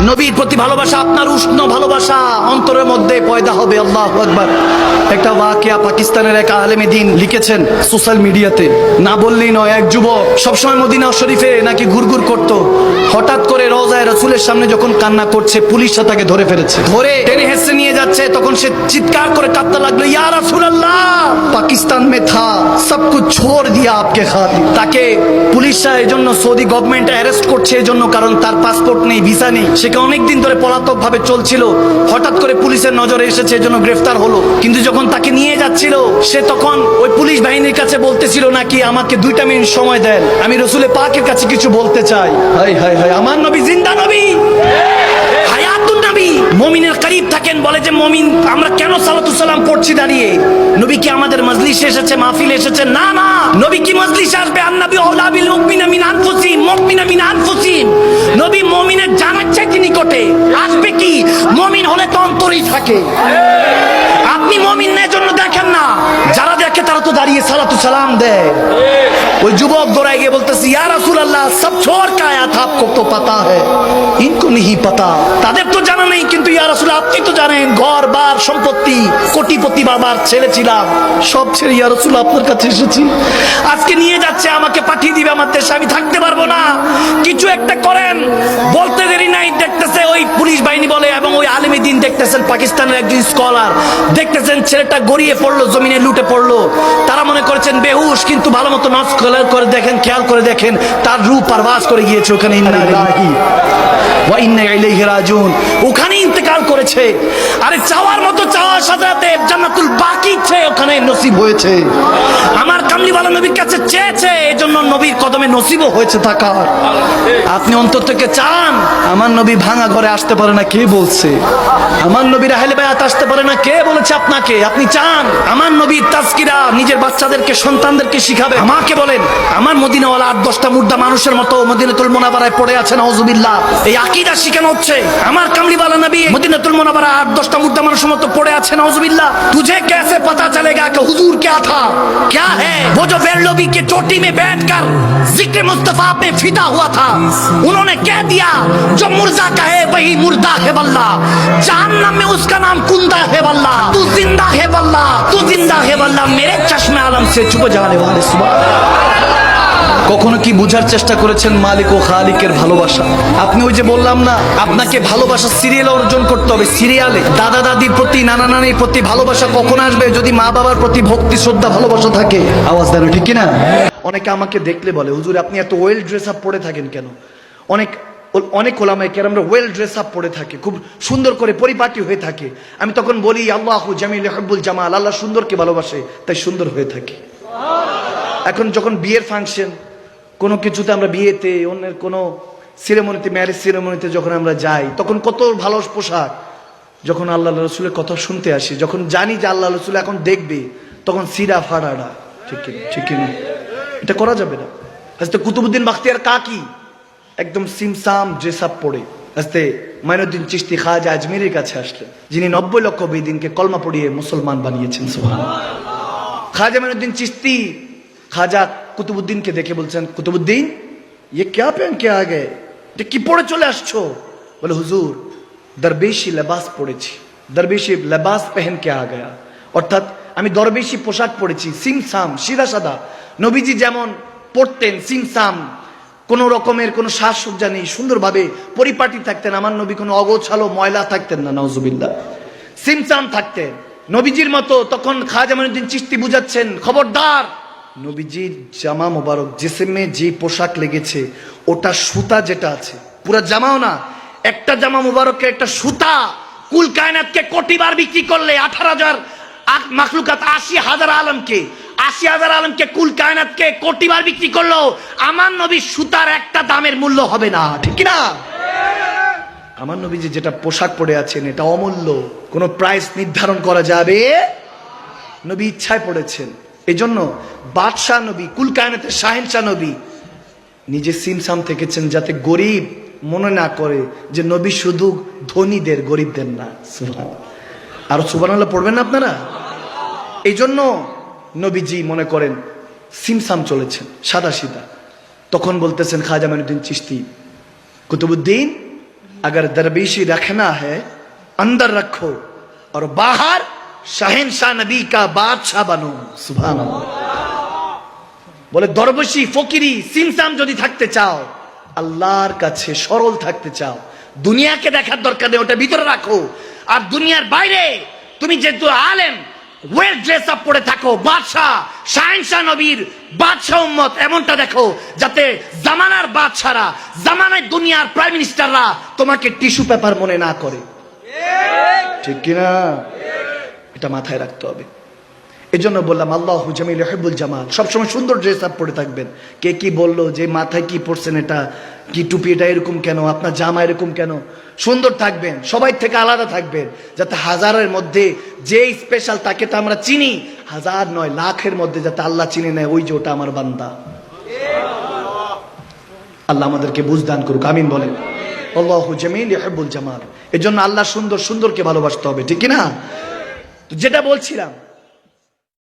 নবীর প্রতি ভালোবাসা, আপনার উষ্ণ ভালোবাসা অন্তরের মধ্যে পয়দা হবে। আল্লাহু আকবার। একটা ওয়াকিয়া পাকিস্তানের এক আলেমে দ্বীন লিখেছেন সোশ্যাল মিডিয়াতে, না বললেই নয়। এক যুবক সবসময় মদিনা শরীফে নাকি ঘুরঘুর করত, হঠাৎ করে রওজায়ে রাসূলের সামনে যখন কান্না করছে, পুলিশরা তাকে ধরে ফেলেছে। ধরে টেনে হেসে নিয়ে যাচ্ছে, তখন সে চিৎকার করে কাঁদতে লাগলো, ইয়া রাসূলুল্লাহ, পাকিস্তান মে থা, সব কুছ ছোড় দিয়া আপকে খাতির। তাকে পুলিশরা এজন্য, সৌদি গভর্নমেন্ট অ্যারেস্ট করছে এজন্য, কারণ তার পাসপোর্ট নেই, ভিসা নেই। সে অনেকদিন ধরে পলাতক ভাবে চলছিল, হঠাৎ করে পুলিশের নজরে এসেছে, এজন্য গ্রেফতার হলো। কিন্তু যখন তাকে নিয়ে যাচ্ছিল, সে তখন ওই পুলিশ বাহিনীর কাছে বলতেছিল নাকি, আমাকে 2 মিনিট সময় দেন, আমি রাসূলে পাকের কাছে কিছু বলতে চাই। হাই হাই হাই, আমার নবী জিন্দা নবী, হায়াতুন নবী। মুমিনের করিব থাকেন, বলে যে মুমিন আমরা কেন সালাতুস সালাম পড়ছি দাঁড়িয়ে? নবী কি আমাদের মজলিসে এসেছে, মাহফিলে এসেছে? না না, নবী কি মজলিসে আসবে? আন-নবী আওলা বিল মুমিনিনা মিন আনফুসিহিম, মুমিনা মিন আনফুসিহিম। নবী মুমিনের জানার চাইতে নিকটে আসবে। কি মুমিন হলে তো অন্তরেই থাকে। আপনি মুমিনের জন্য দেখেন না, যারা দেখে তারা তো দাঁড়িয়ে সালাতুস সালাম দেয়। ওই যুবক দৌড়ায় গিয়ে বলতেছে, ইয়া রাসূলুল্লাহ, সব ছোড় কা আয়া থা, আপকো তো পাতা হ্যায়, ইনকো नहीं পাতা। তাদের তো জানা নেই, কিন্তু ইয়া রাসূল আপনি তো জানেন। ঘর বার সম্পত্তি, কোটিপতি বাবার ছেলে ছিলাম, সব ছেড়ে ইয়া রাসূল আপনার কাছে এসেছি। আজকে নিয়ে যাচ্ছে, আমাকে পাঠিয়ে দিবে আমার দেশে, আমি থাকতে পারবো না, কিছু একটা করেন। বলতে দেরি নাই, দেখতেছে ওই পুলিশ বাহিনী বলে, এবং ওই আলেমে দ্বীন দেখতেছেন, পাকিস্তানের একজন স্কলার দেখতেছেন, ছেলেটা গড়িয়ে পড়লো, জমিনে লুটে পড়লো। তারা মনে করেছেন বেহুশ, কিন্তু ভালো মতো নজ করে দেখেন, খেয়াল করে দেখেন, তার রূপ পারভাস করে গিয়েছে ওখানে। ইন্না লিল্লাহি ওয়া ইন্না ইলাইহি রাজিউন, ওখানে ইন্তেকাল করেছে। আরে চাওয়ার মতো চাওয়া সাজাতে জান্নাতুল বাকি ওখানে নসিব হয়েছে। আমার কামলিওয়ালা নবীর কাছে চেয়েছে, এজন্য নবীর কদমে নসিবও হয়েছে থাকার। আপনি অন্তর থেকে চান, আমার নবী ভাঙা ঘরে আসতে পারে না, কে বলছে? আমার নবীর আহলে বায়াত আসতে পারে না, কে বলেছে আপনাকে? আপনি চান আমার নবীর তাজকিরা নিজের বাচ্চাদেরকে, সন্তানদেরকে শিখাবে? আমাকে বলেন, আমার মদিনাওয়ালা 8-10টা মুর্দা মানুষের মতো মদিনাতুল মুনাওয়ারায় পড়ে আছে, নাউজুবিল্লাহ। এই আকীদা শিখানো হচ্ছে। আমার কামলিওয়ালা নবী মদিনাতুল মুনাওয়ারা 8-10টা মুর্দা মানুষের মতো পড়ে আছে, নাউজুবিল্লাহ। तुझे कैसे पता चलेगा कि हुजूर क्या था, क्या है? वो जो बेरलोबी की चोटी में बैठकर जिक्र मुस्तफा पे फिदा हुआ था, उन्होंने कह दिया जो मुर्दा कहे वही मुर्दा है वल्लाह, जहन्नम में उसका नाम कुंदा है वल्लाह, तू जिंदा है वल्लाह, तू जिंदा है वल्लाह, मेरे चश्मे आलम से छुप जाने वाले। सुभान। কখনো কি বুঝার চেষ্টা করেছেন মালিক ও খালিকের ভালোবাসা? আপনি ওই যে বললাম না, আপনাকে ভালোবাসা সিরিয়ালে অর্জন করতে হবে। সিরিয়ালে দাদা দাদির প্রতি, নানা নানির প্রতি ভালোবাসা কখন আসবে? যদি মা বাবার প্রতি ভক্তি, শ্রদ্ধা, ভালোবাসা থাকে। আওয়াজ দেন, ঠিক কিনা? অনেকে আমাকে দেখলে বলে, হুজুর আপনি এত ওয়েল ড্রেস আপ পরে থাকেন কেন? অনেক ওলামায়ে কেরামরা ওয়েল ড্রেস আপ পরে থাকে, খুব সুন্দর করে পরিপাটি হয়ে থাকে। আমি তখন বলি, আল্লাহু জামিল ইউহিব্বুল জামাল, আল্লাহ সুন্দরকে ভালোবাসে, তাই সুন্দর হয়ে থাকে। এখন যখন বিয়ের ফাংশন, কোনো কিছুতে, আমরা বিয়েতে, অন্যের কোনো সেরেমনিতে, ম্যারেজ সেরেমনিতে যখন আমরা যাই, তখন কত ভালো পোশাক। যখন আল্লাহ রাসূলের কথা শুনতে আসি, যখন জানি যে আল্লাহ রাসূল এখন দেখবে, তখন সিরা ফাড়াডা, ঠিক কিনা? এটা করা যাবে না। হযরত কুতুবউদ্দিন বাখতিয়ার কাকি একদম সিমসাম ড্রেস আপ পরে হযরত মাইনুদ্দিন চিশতি খাজা আজমিরের কাছে আসলেন, যিনি 90 লক্ষ বেদিনকে কলমা পড়িয়ে মুসলমান বানিয়েছেন। সুবহানাল্লাহ। খাজা মাইনুদ্দিন চিশতি খাজা কুতুবউদ্দিনকে দেখে বলছেন, কুতুবউদ্দিন ये क्या पहन के आ गए, এটা কি পরে চলে আসছো? বলে, হুজুর দরবেশি লেবাস পড়েছি, দরবেশি লেবাস পহন কে আ গয়া, অর্থাৎ আমি দরবেশি পোশাক পড়েছি, সিমসাম, সিধা সাদা। নবীজি যেমন পড়তেন সিমসাম, কোন রকমের কোনো সাজসজ্জা নেই, সুন্দরভাবে পরিপাটি থাকতেন। আমার নবী কোনো অগোছালো ময়লা থাকতেন না, নাউজুবিল্লাহ, সিমসাম থাকতেন নবীজির মতো। তখন খাজা মাইনুদ্দিন চিশতি বুঝাচ্ছেন, খবরদার, নবীজির জামা মোবারক, জিসমে যে পোশাক লেগেছে, ওটা সুতা যেটা আছে, পুরো জামাও না, একটা জামা মোবারকের একটা সুতা কুল কায়নাতকে কোটিবার বিক্রি করলে 18,000 মাখলুকাত, 80,000 আলমকে, 80,000 আলমকে, কুল কায়নাতকে কোটিবার বিক্রি করলো, আমার নবীর সুতার একটা দামের মূল্য হবে না, ঠিক না? আমার নবীজি যেটা পোশাক পরে আছেন, এটা অমূল্য, কোনো প্রাইস নির্ধারণ করা যাবে? নবী ইচ্ছায় পড়েছেন। এই জন্য বাদশাহ নবী, কুল কায়নাতের শাহেনশাহ নবী নিজে সিমসাম থেকেছেন, যাতে গরিব মনে না করে যে নবী শুধু ধনীদের, গরিবদের না। আর সুবহানাল্লাহ পড়বেন না আপনারা? এই জন্য নবীজি মনে করেন সিমসাম চলেছেন, সাদা সিধা। তখন বলতেছেন খাজা মাইনুদ্দিন চিশতি, কুতুবউদ্দিন अगर दरवेशी रखना है अंदर रखो और बाहर शहनशाह नबी का बादशाह बनो। सुभान अल्लाह। বলে দরবেশি ফকিরি সিমসাম যদি থাকতে চাও, আল্লাহর কাছে সরল থাকতে চাও, দুনিয়াকে দেখার দরকার নেই, ওটা ভিতরে রাখো। আর দুনিয়ার বাইরে তুমি যেহেতু আলেম, ওয়েল ড্রেস আপ পরে থাকো, বাদশাহ শাহেনশাহ নবীর বাদশাহ উম্মত এমনটা দেখো যাতে জামানার বাদশারা, জামানায় দুনিয়ার প্রাইম মিনিস্টাররা তোমাকে টিস্যু পেপার মনে না করে। ঠিক কিনা? এটা মাথায় রাখতে হবে। এই জন্য বললাম আল্লাহু জামিল ইউহিব্বুল জামাল, সবসময় সুন্দর ড্রেস আপ পরে থাকবেন। কে কি বললো যে মাথায় কি পরছেন, এটা কি টুপি, এটা এরকম কেন, আপনার জামা এরকম কেন, সুন্দর থাকবেন, সবাই থেকে আলাদা থাকবেন, যাতে হাজারের মধ্যে যে স্পেশাল তাকে তো আমরা চিনি, হাজার নয় লাখের মধ্যে যাতে আল্লাহ চিনে নেয়, ওই যে ওটা আমার বান্দা। আল্লাহ আমাদেরকে বুঝদান করুক, আমিন বলেন। আল্লাহু জামিল ইউহিব্বুল জামাল। এজন্য আল্লাহ সুন্দর সুন্দরকে ভালোবাসতে হবে, ঠিক কি না? তো যেটা বলছিলাম